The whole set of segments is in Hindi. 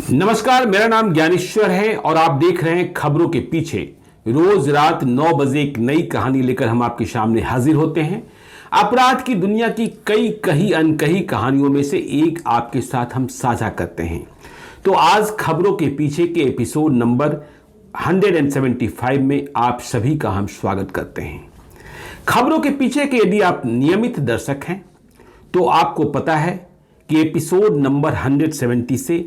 नमस्कार, मेरा नाम ज्ञानेश्वर है और आप देख रहे हैं खबरों के पीछे। रोज रात 9 बजे एक नई कहानी लेकर हम आपके सामने हाजिर होते हैं। अपराध की दुनिया की कई कही अनकही कहानियों में से एक आपके साथ हम साझा करते हैं। तो आज खबरों के पीछे के एपिसोड नंबर 175 में आप सभी का हम स्वागत करते हैं। खबरों के पीछे के यदि आप नियमित दर्शक हैं तो आपको पता है कि एपिसोड नंबर 170 से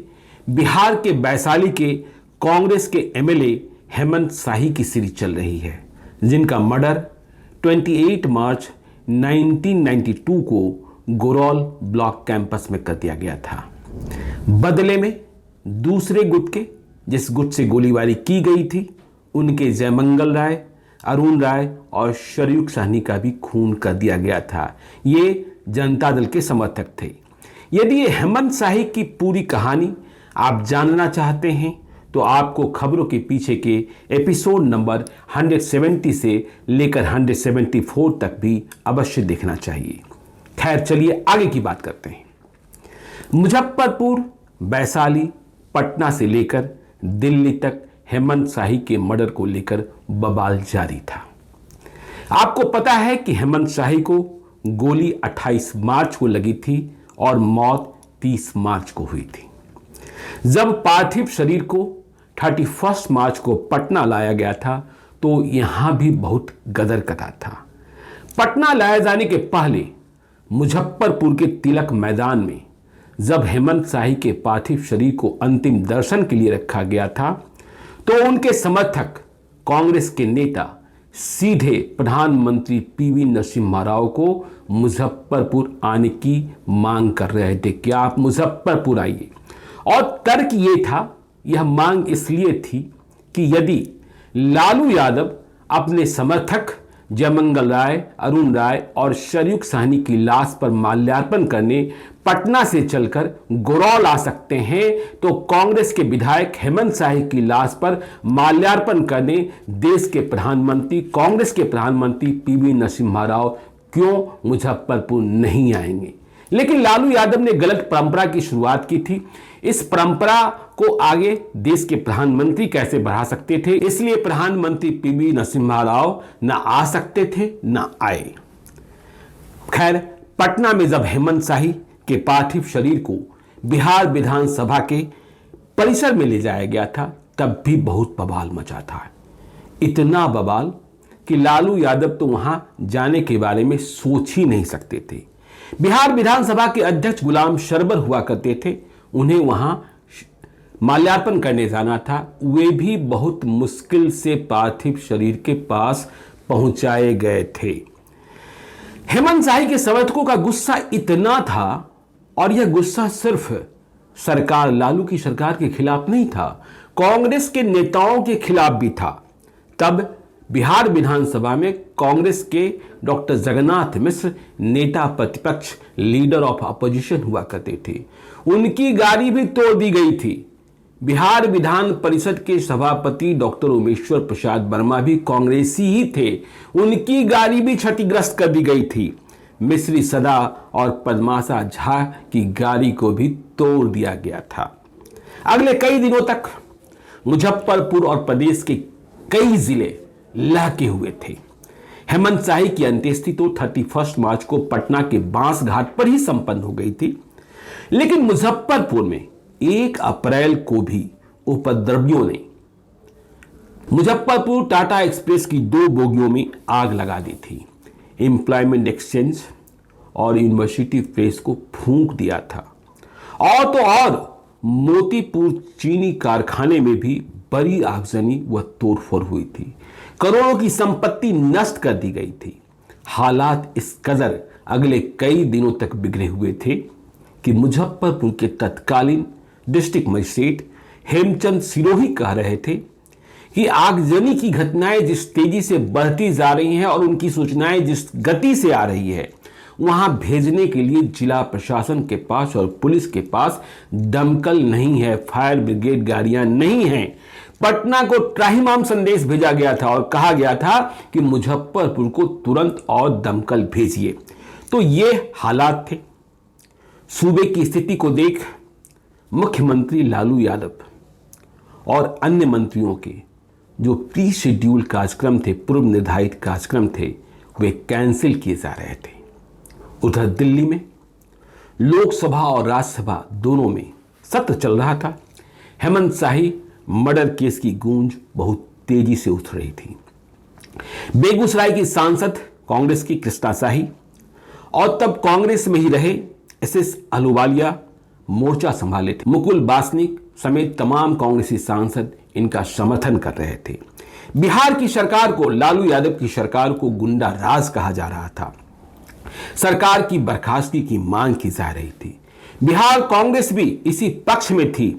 बिहार के वैशाली के कांग्रेस के एमएलए हेमंत शाही की सीरीज चल रही है, जिनका मर्डर 28 मार्च 1992 को गोरौल ब्लॉक कैंपस में कर दिया गया था। बदले में दूसरे गुट के जिस गुट से गोलीबारी की गई थी, उनके जयमंगल राय, अरुण राय और शरयुक साहनी का भी खून कर दिया गया था। ये जनता दल के समर्थक थे। यदि ये हेमंत शाही की पूरी कहानी आप जानना चाहते हैं तो आपको खबरों के पीछे के एपिसोड नंबर 170 से लेकर 174 तक भी अवश्य देखना चाहिए। खैर, चलिए आगे की बात करते हैं। मुजफ्फरपुर, वैशाली, पटना से लेकर दिल्ली तक हेमंत शाही के मर्डर को लेकर बवाल जारी था। आपको पता है कि हेमंत शाही को गोली 28 मार्च को लगी थी और मौत 30 मार्च को हुई थी। जब पार्थिव शरीर को 31 मार्च को पटना लाया गया था तो यहां भी बहुत गदर कथा था। पटना लाए जाने के पहले मुजफ्फरपुर के तिलक मैदान में जब हेमंत शाही के पार्थिव शरीर को अंतिम दर्शन के लिए रखा गया था तो उनके समर्थक कांग्रेस के नेता सीधे प्रधानमंत्री पीवी नरसिम्हा राव को मुजफ्फरपुर आने की मांग कर रहे थे कि आप मुजफ्फरपुर आइए। और तर्क ये था, यह मांग इसलिए थी कि यदि लालू यादव अपने समर्थक जयमंगल राय, अरुण राय और शरयुक साहनी की लाश पर माल्यार्पण करने पटना से चलकर गोरौल आ सकते हैं तो कांग्रेस के विधायक हेमंत शाही की लाश पर माल्यार्पण करने देश के प्रधानमंत्री, कांग्रेस के प्रधानमंत्री पीवी नरसिम्हा राव क्यों मुजफ्फरपुर नहीं आएंगे। लेकिन लालू यादव ने गलत परंपरा की शुरुआत की थी। इस परंपरा को आगे देश के प्रधानमंत्री कैसे बढ़ा सकते थे, इसलिए प्रधानमंत्री पीवी नरसिम्हा राव न आ सकते थे न आए। खैर, पटना में जब हेमंत शाही के पार्थिव शरीर को बिहार विधानसभा के परिसर में ले जाया गया था तब भी बहुत बवाल मचा था। इतना बवाल कि लालू यादव तो वहां जाने के बारे में सोच ही नहीं सकते थे। बिहार विधानसभा के अध्यक्ष गुलाम शरबर हुआ करते थे, उन्हें वहां माल्यार्पण करने जाना था। वे भी बहुत मुश्किल से पार्थिव शरीर के पास पहुंचाए गए थे। हेमंत शाही के समर्थकों का गुस्सा इतना था, और यह गुस्सा सिर्फ सरकार, लालू की सरकार के खिलाफ नहीं था, कांग्रेस के नेताओं के खिलाफ भी था। तब बिहार विधानसभा में कांग्रेस के डॉक्टर जगन्नाथ मिश्र नेता प्रतिपक्ष, लीडर ऑफ अपोजिशन हुआ करते थे। उनकी गाड़ी भी तोड़ दी गई थी। बिहार विधान परिषद के सभापति डॉक्टर उमेश्वर प्रसाद वर्मा भी कांग्रेसी ही थे, उनकी गाड़ी भी क्षतिग्रस्त कर दी गई थी। मिश्री सदा और पद्माशा झा की गाड़ी को भी तोड़ दिया गया था। अगले कई दिनों तक मुजफ्फरपुर और प्रदेश के कई जिले लहके हुए थे। हेमंत शाही की अंत्येष्टि तो 31 मार्च को पटना के बांस घाट पर ही संपन्न हो गई थी, लेकिन मुजफ्फरपुर में 1 अप्रैल को भी उपद्रवियों ने मुजफ्फरपुर टाटा एक्सप्रेस की 2 बोगियों में आग लगा दी थी। एम्प्लॉयमेंट एक्सचेंज और यूनिवर्सिटी प्रेस को फूंक दिया था। और तो और मोतीपुर चीनी कारखाने में भी बड़ी आगजनी व तोड़फोड़ हुई थी। करोड़ों की संपत्ति नष्ट कर दी गई थी। हालात इस कदर अगले कई दिनों तक बिगड़े हुए थे कि मुजफ्फरपुर के तत्कालीन डिस्ट्रिक्ट मजिस्ट्रेट हेमचंद सिरोही कह रहे थे कि आगजनी की घटनाएं जिस तेजी से बढ़ती जा रही हैं और उनकी सूचनाएं जिस गति से आ रही है, वहां भेजने के लिए जिला प्रशासन के पास और पुलिस के पास दमकल नहीं है, फायर ब्रिगेड गाड़ियां नहीं हैं। पटना को त्राहिमाम संदेश भेजा गया था और कहा गया था कि मुजफ्फरपुर को तुरंत और दमकल भेजिए। तो ये हालात थे। सूबे की स्थिति को देख मुख्यमंत्री लालू यादव और अन्य मंत्रियों के जो प्री शेड्यूल कार्यक्रम थे, पूर्व निर्धारित कार्यक्रम थे, वे कैंसिल किए जा रहे थे। उधर दिल्ली में लोकसभा और राज्यसभा दोनों में सत्र चल रहा था। हेमंत शाही मर्डर केस की गूंज बहुत तेजी से उठ रही थी। बेगूसराय की सांसद कांग्रेस की कृष्णा शाही और तब कांग्रेस में ही रहे एसएस अहलुवालिया मोर्चा संभाले थे। मुकुल वासनिक समेत तमाम कांग्रेसी सांसद इनका समर्थन कर रहे थे। बिहार की सरकार को, लालू यादव की सरकार को गुंडा राज कहा जा रहा था। सरकार की बर्खास्तगी की मांग की जा रही थी। बिहार कांग्रेस भी इसी पक्ष में थी।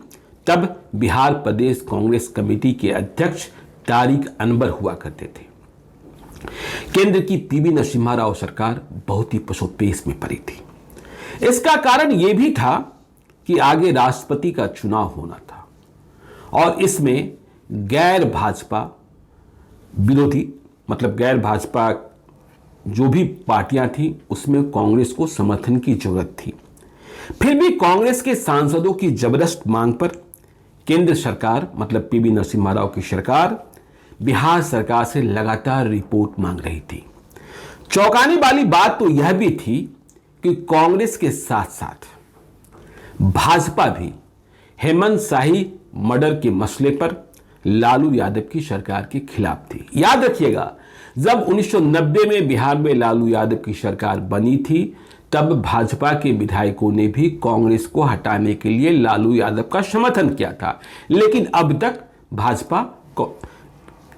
तब बिहार प्रदेश कांग्रेस कमेटी के अध्यक्ष तारिक अनवर हुआ करते थे। केंद्र की पीवी नरसिम्हा राव सरकार बहुत ही पसोपेश में पड़ी थी। इसका कारण यह भी था कि आगे राष्ट्रपति का चुनाव होना था और इसमें गैर भाजपा विरोधी, मतलब गैर भाजपा जो भी पार्टियां थी, उसमें कांग्रेस को समर्थन की जरूरत थी। फिर भी कांग्रेस के सांसदों की जबरदस्त मांग पर केंद्र सरकार, मतलब पीवी नरसिम्हा राव की सरकार, बिहार सरकार से लगातार रिपोर्ट मांग रही थी। चौंकाने वाली बात तो यह भी थी कि कांग्रेस के साथ साथ भाजपा भी हेमंत शाही मर्डर के मसले पर लालू यादव की सरकार के खिलाफ थी। याद रखिएगा, जब 1990 में बिहार में लालू यादव की सरकार बनी थी, तब भाजपा के विधायकों ने भी कांग्रेस को हटाने के लिए लालू यादव का समर्थन किया था। लेकिन अब तक भाजपा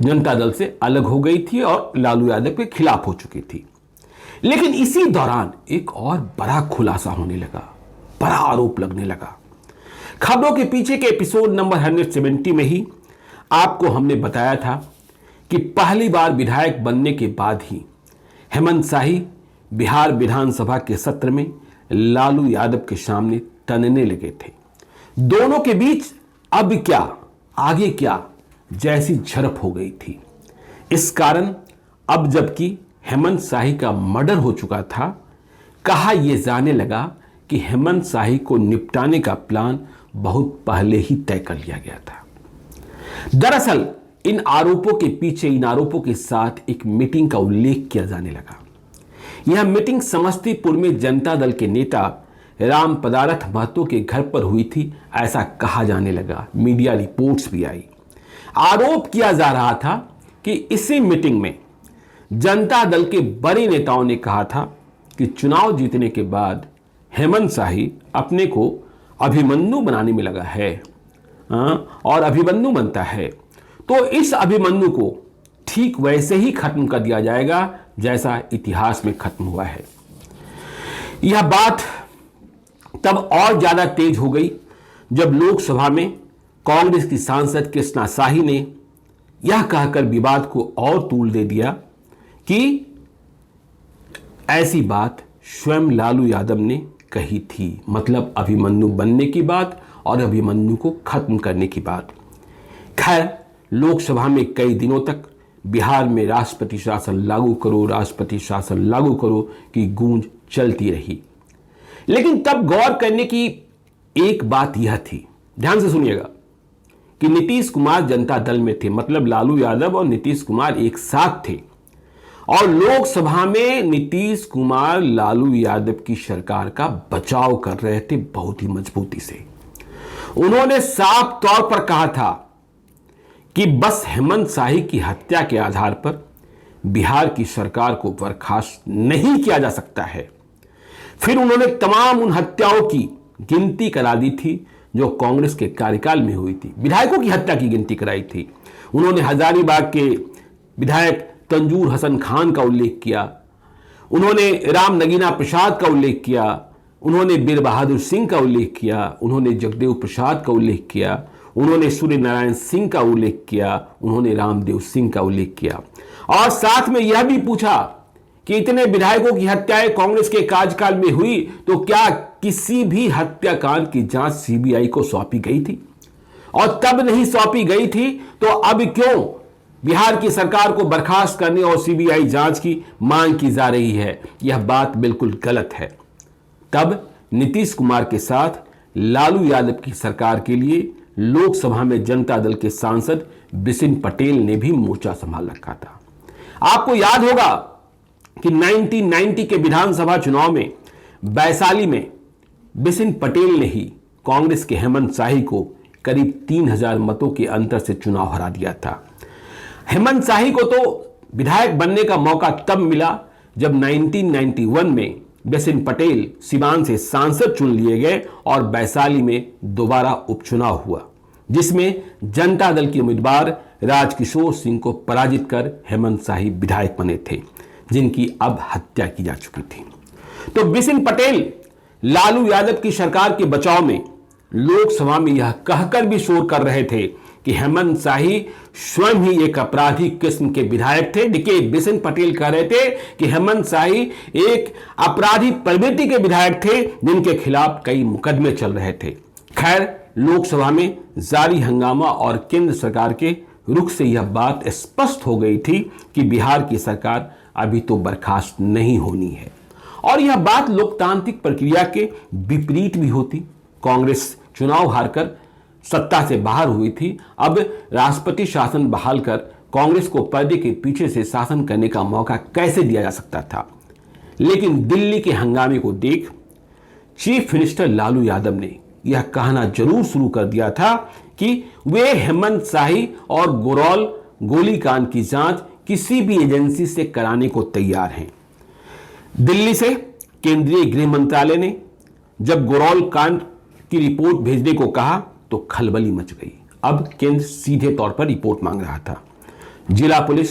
जनता दल से अलग हो गई थी और लालू यादव के खिलाफ हो चुकी थी। लेकिन इसी दौरान एक और बड़ा खुलासा होने लगा, बड़ा आरोप लगने लगा। खबरों के पीछे के एपिसोड नंबर 170 में ही आपको हमने बताया था कि पहली बार विधायक बनने के बाद ही हेमंत शाही बिहार विधानसभा के सत्र में लालू यादव के सामने तनने लगे थे। दोनों के बीच अब क्या, आगे क्या जैसी झड़प हो गई थी। इस कारण अब जबकि हेमंत शाही का मर्डर हो चुका था, कहा यह जाने लगा कि हेमंत शाही को निपटाने का प्लान बहुत पहले ही तय कर लिया गया था। दरअसल इन आरोपों के पीछे, इन आरोपों के साथ एक मीटिंग का उल्लेख किया जाने लगा। यह मीटिंग समस्तीपुर में जनता दल के नेता राम पदारथ महतो के घर पर हुई थी, ऐसा कहा जाने लगा। मीडिया रिपोर्ट्स भी आई। आरोप किया जा रहा था कि इसी मीटिंग में जनता दल के बड़े नेताओं ने कहा था कि चुनाव जीतने के बाद हेमंत शाही अपने को अभिमन्यु बनाने में लगा है और अभिमन्यु बनता है तो इस अभिमन्यु को ठीक वैसे ही खत्म कर दिया जाएगा जैसा इतिहास में खत्म हुआ है। यह बात तब और ज्यादा तेज हो गई जब लोकसभा में कांग्रेस की सांसद कृष्णा शाही ने यह कहकर विवाद को और तूल दे दिया कि ऐसी बात स्वयं लालू यादव ने कही थी, मतलब अभिमन्यु बनने की बात और अभिमन्यु को खत्म करने की बात। खैर, लोकसभा में कई दिनों तक बिहार में राष्ट्रपति शासन लागू करो, राष्ट्रपति शासन लागू करो की गूंज चलती रही। लेकिन तब गौर करने की एक बात यह थी, ध्यान से सुनिएगा, कि नीतीश कुमार जनता दल में थे, मतलब लालू यादव और नीतीश कुमार एक साथ थे और लोकसभा में नीतीश कुमार लालू यादव की सरकार का बचाव कर रहे थे बहुत ही मजबूती से। उन्होंने साफ तौर पर कहा था कि बस हेमंत शाही की हत्या के आधार पर बिहार की सरकार को बर्खास्त नहीं किया जा सकता है। फिर उन्होंने तमाम उन हत्याओं की गिनती करा दी थी जो कांग्रेस के कार्यकाल में हुई थी। विधायकों की हत्या की गिनती कराई थी। उन्होंने हजारीबाग के विधायक तंजूर हसन खान का उल्लेख किया, उन्होंने राम नगीना प्रसाद का उल्लेख किया, उन्होंने बीर बहादुर सिंह का उल्लेख किया, उन्होंने जगदेव प्रसाद का उल्लेख किया, उन्होंने सूर्य नारायण सिंह का उल्लेख किया, उन्होंने रामदेव सिंह का उल्लेख किया और साथ में यह भी पूछा कि इतने विधायकों की हत्याएं कांग्रेस के कार्यकाल में हुई तो क्या किसी भी हत्याकांड की जांच सीबीआई को सौंपी गई थी? और तब नहीं सौंपी गई थी तो अब क्यों बिहार की सरकार को बर्खास्त करने और सीबीआई जांच की मांग की जा रही है? यह बात बिल्कुल गलत है। तब नीतीश कुमार के साथ लालू यादव की सरकार के लिए लोकसभा में जनता दल के सांसद बिसिन पटेल ने भी मोर्चा संभाल रखा था। आपको याद होगा कि 1990 के विधानसभा चुनाव में वैशाली में बिसिन पटेल ने ही कांग्रेस के हेमंत शाही को करीब 3000 मतों के अंतर से चुनाव हरा दिया था। हेमंत शाही को तो विधायक बनने का मौका तब मिला जब 1991 में बिसिन पटेल सिवान से सांसद चुन लिए गए और वैशाली में दोबारा उपचुनाव हुआ, जिसमें जनता दल के उम्मीदवार राजकिशोर सिंह को पराजित कर हेमंत शाही विधायक बने थे, जिनकी अब हत्या की जा चुकी थी। तो बिसिन पटेल लालू यादव की सरकार के बचाव में लोकसभा में यह कहकर भी शोर कर रहे थे कि हेमंत शाही स्वयं ही एक अपराधी किस्म के विधायक थे। देखिए, बिसिन पटेल कह रहे थे कि हेमंत शाही एक अपराधी प्रवृत्ति के विधायक थे जिनके खिलाफ कई मुकदमे चल रहे थे। खैर, लोकसभा में जारी हंगामा और केंद्र सरकार के रुख से यह बात स्पष्ट हो गई थी कि बिहार की सरकार अभी तो बर्खास्त नहीं होनी है, और यह बात लोकतांत्रिक प्रक्रिया के विपरीत भी होती। कांग्रेस चुनाव हारकर सत्ता से बाहर हुई थी। अब राष्ट्रपति शासन बहाल कर कांग्रेस को पर्दे के पीछे से शासन करने का मौका कैसे दिया जा सकता था। लेकिन दिल्ली के हंगामे को देख चीफ मिनिस्टर लालू यादव ने यह कहना जरूर शुरू कर दिया था कि वे हेमंत शाही और गोरौल गोलीकांड की जांच किसी भी एजेंसी से कराने को तैयार हैं। दिल्ली से केंद्रीय गृह मंत्रालय ने जब गोरौल कांड की रिपोर्ट भेजने को कहा तो खलबली मच गई। अब केंद्र सीधे तौर पर रिपोर्ट मांग रहा था। जिला पुलिस,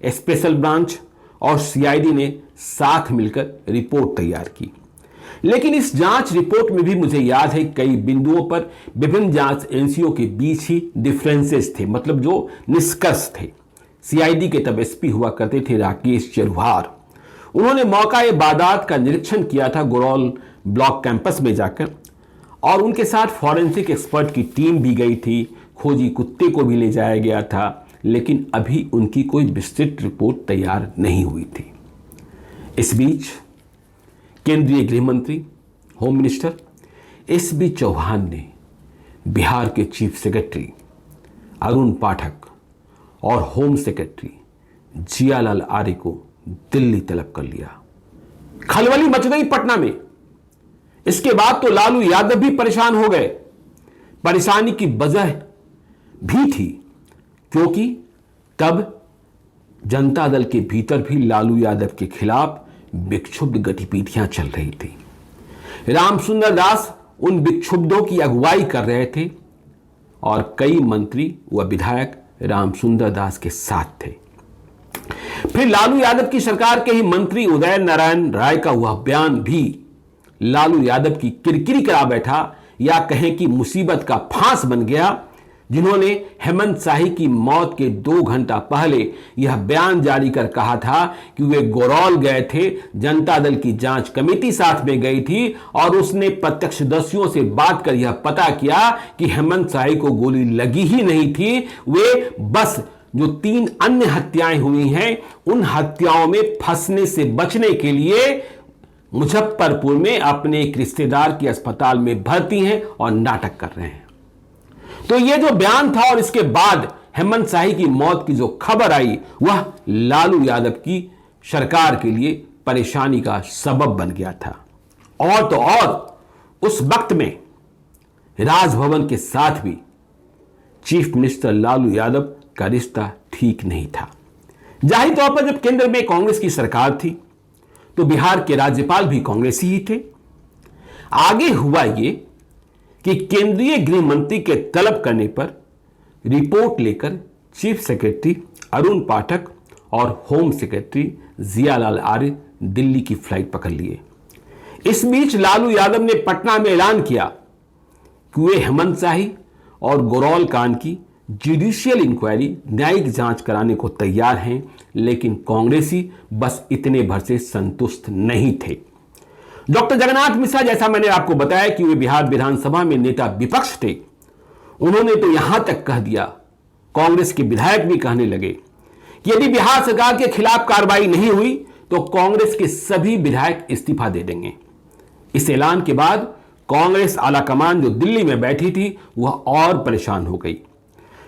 स्पेशल ब्रांच और सीआईडी ने साथ मिलकर रिपोर्ट तैयार की। लेकिन इस जांच रिपोर्ट में भी मुझे याद है कई बिंदुओं पर विभिन्न जांच एजेंसियों के बीच ही डिफरेंसेस थे, मतलब जो निष्कर्ष थे। सीआईडी के तब एसपी हुआ करते थे राकेश चरुहार। उन्होंने मौका वारदात का निरीक्षण किया था गोरौल ब्लॉक कैंपस में जाकर, और उनके साथ फॉरेंसिक एक्सपर्ट की टीम भी गई थी। खोजी कुत्ते को भी ले जाया गया था, लेकिन अभी उनकी कोई विस्तृत रिपोर्ट तैयार नहीं हुई थी। इस बीच केंद्रीय गृह मंत्री, होम मिनिस्टर एसबी चौहान ने बिहार के चीफ सेक्रेटरी अरुण पाठक और होम सेक्रेटरी जियालाल आर्य को दिल्ली तलब कर लिया। खलबली मच गई पटना में। इसके बाद तो लालू यादव भी परेशान हो गए। परेशानी की वजह भी थी क्योंकि तब जनता दल के भीतर भी लालू यादव के खिलाफ विक्षुब्ध गतिविधियां चल रही थी। रामसुंदर दास उन विक्षुब्धों की अगुवाई कर रहे थे और कई मंत्री व विधायक रामसुंदर दास के साथ थे। फिर लालू यादव की सरकार के ही मंत्री उदय नारायण राय का वह बयान भी लालू यादव की किरकिरी करा बैठा, या कहें कि मुसीबत का फांस बन गया, जिन्होंने हेमंत शाही की मौत के 2 घंटा पहले यह बयान जारी कर कहा था कि वे गोरौल गए थे, जनता दल की जांच कमेटी साथ में गई थी और उसने प्रत्यक्षदर्शियों से बात कर यह पता किया कि हेमंत शाही को गोली लगी ही नहीं थी। वे बस जो 3 अन्य हत्याएं हुई हैं उन हत्याओं में फंसने से बचने के लिए मुजफ्फरपुर में अपने एक रिश्तेदार के अस्पताल में भर्ती हैं और नाटक कर रहे हैं। तो यह जो बयान था और इसके बाद हेमंत शाही की मौत की जो खबर आई, वह लालू यादव की सरकार के लिए परेशानी का सबब बन गया था। और तो और उस वक्त में राजभवन के साथ भी चीफ मिनिस्टर लालू यादव का रिश्ता ठीक नहीं था। जाहिर तौर पर जब केंद्र में कांग्रेस की सरकार थी तो बिहार के राज्यपाल भी कांग्रेसी ही थे। आगे हुआ ये कि केंद्रीय गृह मंत्री के तलब करने पर रिपोर्ट लेकर चीफ सेक्रेटरी अरुण पाठक और होम सेक्रेटरी जियालाल आर्य दिल्ली की फ्लाइट पकड़ लिए। इस बीच लालू यादव ने पटना में ऐलान किया कि वे हेमंत शाही और गोरौल कांड की जुडिशियल इंक्वायरी, न्यायिक जांच कराने को तैयार हैं, लेकिन कांग्रेसी बस इतने भर से संतुष्ट नहीं थे। डॉक्टर जगन्नाथ मिश्रा, जैसा मैंने आपको बताया कि वे बिहार विधानसभा में नेता विपक्ष थे, उन्होंने तो यहां तक कह दिया, कांग्रेस के विधायक भी कहने लगे कि यदि बिहार सरकार के खिलाफ कार्रवाई नहीं हुई तो कांग्रेस के सभी विधायक इस्तीफा दे देंगे। इस ऐलान के बाद कांग्रेस आलाकमान जो दिल्ली में बैठी थी वह और परेशान हो गई।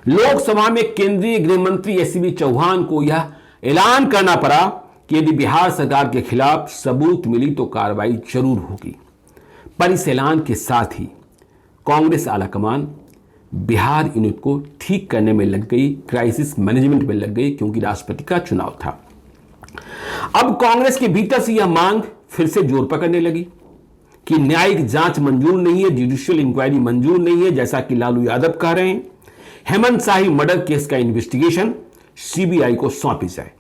लोकसभा में केंद्रीय गृह मंत्री एससीबी चौहान को यह ऐलान करना पड़ा कि यदि बिहार सरकार के खिलाफ सबूत मिली तो कार्रवाई जरूर होगी। पर इस ऐलान के साथ ही कांग्रेस आलाकमान बिहार यूनिट को ठीक करने में लग गई, क्राइसिस मैनेजमेंट में लग गई, क्योंकि राष्ट्रपति का चुनाव था। अब कांग्रेस के भीतर से यह मांग फिर से जोर पकड़ने लगी कि न्यायिक जांच मंजूर नहीं है, जुडिशियल इंक्वायरी मंजूर नहीं है, जैसा कि लालू यादव कह रहे हैं। हेमंत शाही मर्डर केस का इन्वेस्टिगेशन सीबीआई को सौंपी जाए।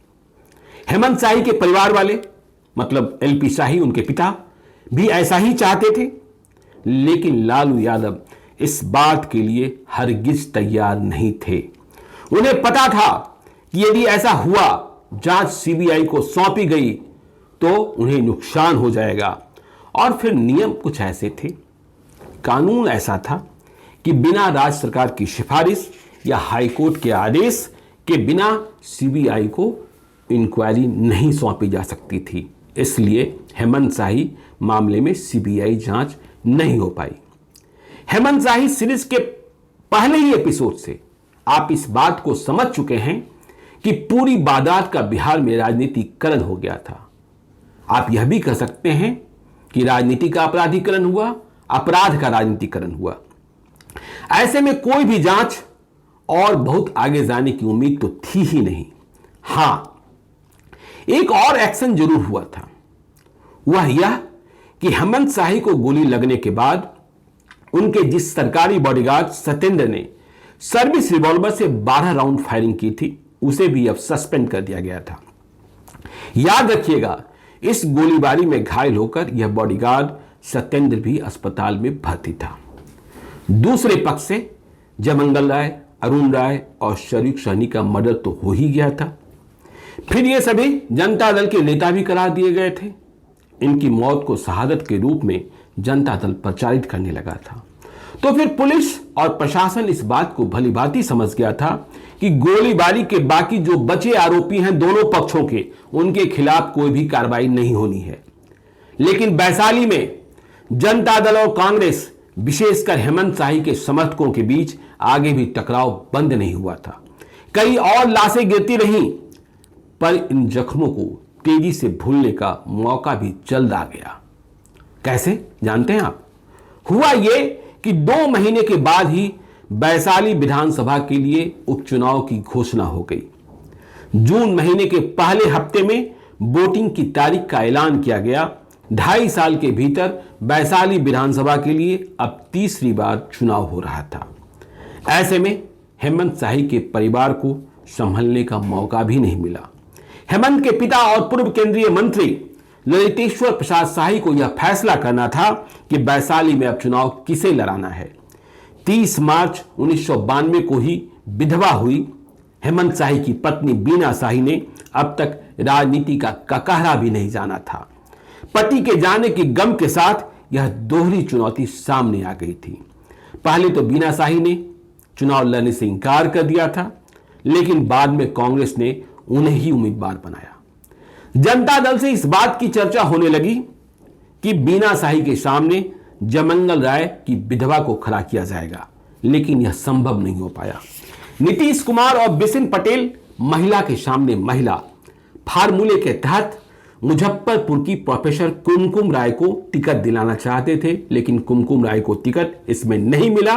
हेमंत शाही के परिवार वाले, मतलब एलपी शाही उनके पिता, भी ऐसा ही चाहते थे, लेकिन लालू यादव इस बात के लिए हरगिज तैयार नहीं थे। उन्हें पता था कि यदि ऐसा हुआ, जांच सीबीआई को सौंपी गई, तो उन्हें नुकसान हो जाएगा। और फिर नियम कुछ ऐसे थे, कानून ऐसा था कि बिना राज्य सरकार की सिफारिश या हाईकोर्ट के आदेश के बिना सीबीआई को इंक्वायरी नहीं सौंपी जा सकती थी। इसलिए हेमंत शाही मामले में सीबीआई जांच नहीं हो पाई। हेमंत शाही सीरीज के पहले ही एपिसोड से आप इस बात को समझ चुके हैं कि पूरी वारदात का बिहार में राजनीतिकरण हो गया था। आप यह भी कह सकते हैं कि राजनीति का अपराधीकरण हुआ, अपराध का राजनीतिकरण हुआ। ऐसे में कोई भी जांच और बहुत आगे जाने की उम्मीद तो थी ही नहीं। हां, एक और एक्शन जरूर हुआ था, वह यह कि हेमंत शाही को गोली लगने के बाद उनके जिस सरकारी बॉडीगार्ड सत्येंद्र ने सर्विस रिवॉल्वर से 12 राउंड फायरिंग की थी, उसे भी अब सस्पेंड कर दिया गया था। याद रखिएगा, इस गोलीबारी में घायल होकर यह बॉडीगार्ड सत्येंद्र भी अस्पताल में भर्ती था। दूसरे पक्ष से जयमंगल राय, अरुण राय और शरीफ सहनी का मर्डर तो हो ही गया था। फिर ये सभी जनता दल के नेता भी करार दिए गए थे। इनकी मौत को शहादत के रूप में जनता दल प्रचारित करने लगा था। तो फिर पुलिस और प्रशासन इस बात को भलीभांति समझ गया था कि गोलीबारी के बाकी जो बचे आरोपी हैं दोनों पक्षों के, उनके खिलाफ कोई भी कार्रवाई नहीं होनी है। लेकिन वैशाली में जनता दल और कांग्रेस, विशेषकर हेमंत शाही के समर्थकों के बीच आगे भी टकराव बंद नहीं हुआ था। कई और लाशें गिरती रहीं, पर इन जख्मों को तेजी से भूलने का मौका भी जल्द आ गया। कैसे, जानते हैं आप? हुआ यह कि 2 महीने के बाद ही वैशाली विधानसभा के लिए उपचुनाव की घोषणा हो गई। जून महीने के पहले हफ्ते में वोटिंग की तारीख का ऐलान किया गया। 2.5 साल के भीतर वैशाली विधानसभा के लिए अब तीसरी बार चुनाव हो रहा था। ऐसे में हेमंत शाही के परिवार को संभलने का मौका भी नहीं मिला। हेमंत के पिता और पूर्व केंद्रीय मंत्री ललितेश्वर प्रसाद शाही को यह फैसला करना था कि वैशाली में अब चुनाव किसे लड़ाना है। 30 मार्च 1992 को ही विधवा हुई हेमंत शाही की पत्नी बीना शाही ने अब तक राजनीति का ककहरा भी नहीं जाना था। पति के जाने के गम के साथ यह दोहरी चुनौती सामने आ गई थी। पहले तो बीना शाही ने चुनाव लड़ने से इंकार कर दिया था, लेकिन बाद में कांग्रेस ने उन्हें ही उम्मीदवार बनाया। जनता दल से इस बात की चर्चा होने लगी कि बीना शाही के सामने जयमंगल राय की विधवा को खड़ा किया जाएगा, लेकिन यह संभव नहीं हो पाया। नीतीश कुमार और बिपिन पटेल महिला के सामने महिला फार्मूले के तहत मुजफ्फरपुर की प्रोफेसर कुमकुम राय को टिकट दिलाना चाहते थे, लेकिन कुमकुम राय को टिकट इसमें नहीं मिला।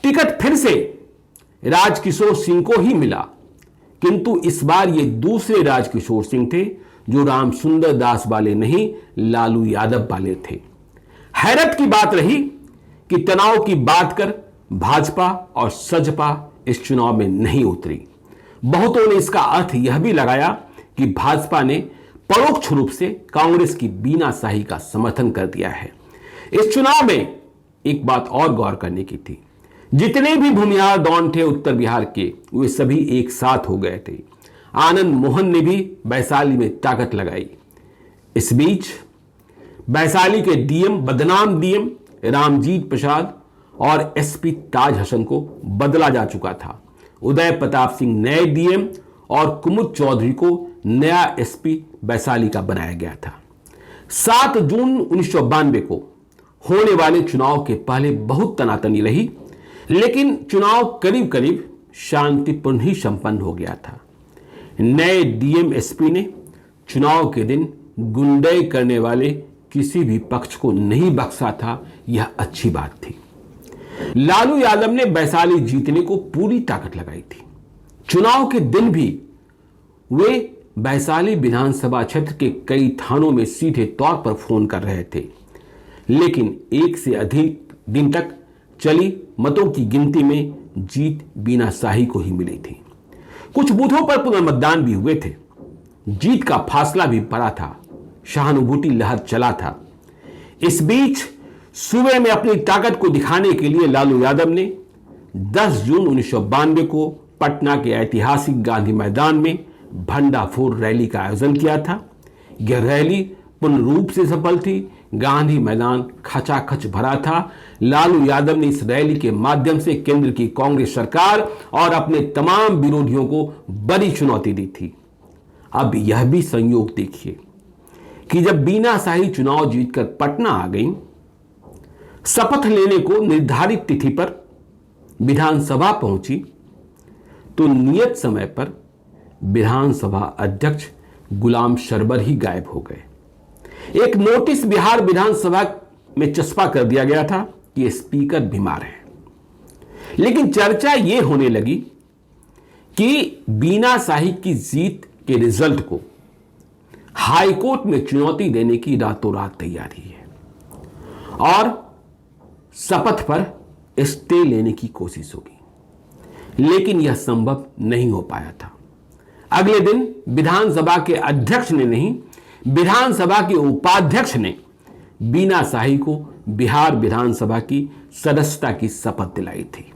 टिकट फिर से राजकिशोर सिंह को ही मिला, किंतु इस बार ये दूसरे राजकिशोर सिंह थे, जो रामसुंदर दास वाले नहीं, लालू यादव वाले थे। हैरत की बात रही कि तनाव की बात कर भाजपा और सजपा इस चुनाव में नहीं उतरी। बहुतों ने इसका अर्थ यह भी लगाया कि भाजपा ने परोक्ष रूप से कांग्रेस की बीना शाही का समर्थन कर दिया है। इस चुनाव में एक बात और गौर करने की थी, जितने भी भूमिहार डॉन थे उत्तर बिहार के, वे सभी एक साथ हो गए थे। आनंद मोहन ने भी वैशाली में ताकत लगाई। इस बीच वैशाली के डीएम, बदनाम डीएम रामजीत प्रसाद और एसपी ताज हसन को बदला जा चुका था। उदय प्रताप सिंह नए डीएम और कुमुद चौधरी को नया एसपी वैशाली का बनाया गया था। 7 जून 1992 को होने वाले चुनाव के पहले बहुत तनातनी रही, लेकिन चुनाव करीब करीब शांतिपूर्ण ही संपन्न हो गया था। नए डीएम एसपी ने चुनाव के दिन गुंडाई करने वाले किसी भी पक्ष को नहीं बख्शा था, यह अच्छी बात थी। लालू यादव ने वैशाली जीतने को पूरी ताकत लगाई थी। चुनाव के दिन भी वे वैशाली विधानसभा क्षेत्र के कई थानों में सीधे तौर पर फोन कर रहे थे, लेकिन एक से अधिक दिन तक चली मतों की गिनती में जीत बीना शाही को ही मिली थी। कुछ बूथों पर पुनर्मतदान भी हुए थे। जीत का फासला भी बड़ा था, सहानुभूति लहर चला था। इस बीच सूबे में अपनी ताकत को दिखाने के लिए लालू यादव ने 10 जून 1992 को पटना के ऐतिहासिक गांधी मैदान में भंडाफोर रैली का आयोजन किया था। यह रैली पूर्ण रूप से सफल थी। गांधी मैदान खचाखच भरा था। लालू यादव ने इस रैली के माध्यम से केंद्र की कांग्रेस सरकार और अपने तमाम विरोधियों को बड़ी चुनौती दी थी। अब यह भी संयोग देखिए कि जब बीना शाही चुनाव जीतकर पटना आ गई, शपथ लेने को निर्धारित तिथि पर विधानसभा पहुंची, तो नियत समय पर विधानसभा अध्यक्ष गुलाम सरवर ही गायब हो गए। एक नोटिस बिहार विधानसभा में चस्पा कर दिया गया था कि स्पीकर बीमार हैं, लेकिन चर्चा यह होने लगी कि बीना शाही की जीत के रिजल्ट को हाईकोर्ट में चुनौती देने की रातों रात तैयारी है और शपथ पर स्टे लेने की कोशिश होगी, लेकिन यह संभव नहीं हो पाया था। अगले दिन विधानसभा के अध्यक्ष ने नहीं, विधानसभा के उपाध्यक्ष ने बीना शाही को बिहार विधानसभा की सदस्यता की शपथ दिलाई थी।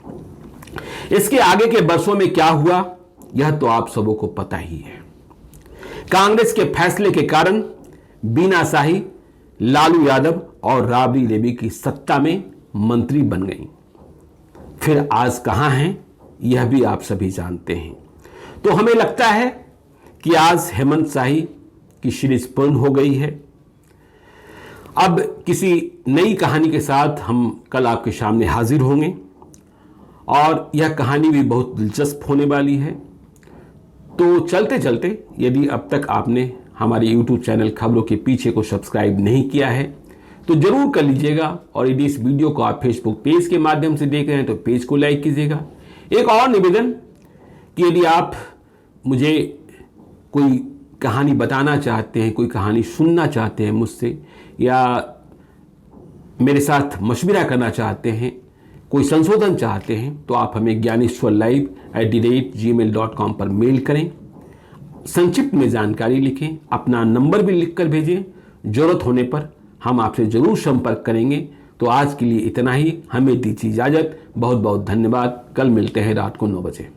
इसके आगे के वर्षों में क्या हुआ, यह तो आप सबों को पता ही है। कांग्रेस के फैसले के कारण बीना शाही लालू यादव और राबड़ी देवी की सत्ता में मंत्री बन गई। फिर आज कहां हैं, यह भी आप सभी जानते हैं। तो हमें लगता है कि आज हेमंत शाही की सीरीज पूर्ण हो गई है। अब किसी नई कहानी के साथ हम कल आपके सामने हाजिर होंगे और यह कहानी भी बहुत दिलचस्प होने वाली है। तो चलते चलते, यदि अब तक आपने हमारे YouTube चैनल खबरों के पीछे को सब्सक्राइब नहीं किया है तो जरूर कर लीजिएगा, और यदि इस वीडियो को आप फेसबुक पेज के माध्यम से देख रहे हैं तो पेज को लाइक कीजिएगा। एक और निवेदन कि यदि आप मुझे कोई कहानी बताना चाहते हैं, कोई कहानी सुनना चाहते हैं मुझसे, या मेरे साथ मशविरा करना चाहते हैं, कोई संशोधन चाहते हैं, तो आप हमें gyaneswarlive@gmail.com पर मेल करें। संक्षिप्त में जानकारी लिखें, अपना नंबर भी लिखकर भेजें। जरूरत होने पर हम आपसे जरूर संपर्क करेंगे। तो आज के लिए इतना ही, हमें दीजिए इजाजत। बहुत बहुत धन्यवाद। कल मिलते हैं रात को 9 बजे।